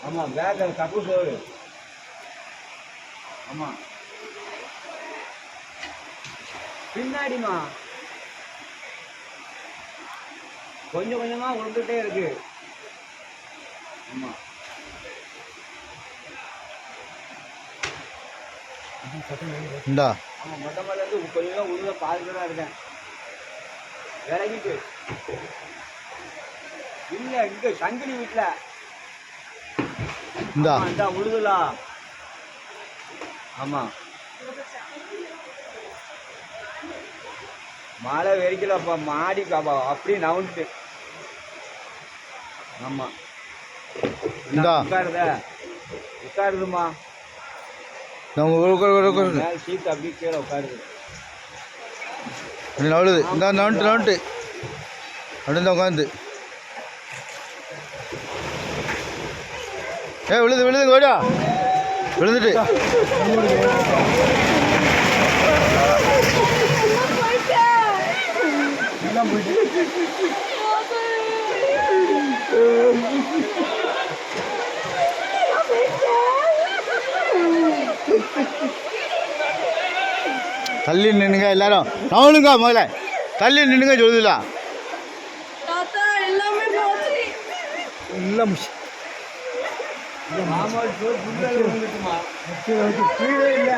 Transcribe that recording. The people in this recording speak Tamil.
ஆமா பேக் கப்பு சோறு. ஆமா பின்னாடிமா கொஞ்சம் கொஞ்சமா விழுந்துட்டே இருக்கு. ஆமா இந்தா ஆமா மொட்டை மேல இருந்து கொஞ்சம் உள்ள பாதுகாப்பா இருக்கேன். இறங்கிட்டு இல்ல இங்க சங்கிலி வீட்டுல இந்தா இந்த உழுதுலாம். ஆமா மழை வெறிக்கலப்பா மாடி பாப்பா அப்படியே நவுந்துட்டு. ஆமா உட்காருத உட்காருதுமா சீட்டு அப்படியே கீழே உட்காருது. நவுளுது இந்த நவுண்டு நவுண்டு அப்படி தான் உட்காந்து விழுது விழுது ஓடா விழுந்துட்டு தள்ளி நின்னுங்க எல்லாரும். நவனுங்க முதல்ல தள்ளி நின்னுங்க சொல்லுதுல எல்லாம் கீழே இல்லை.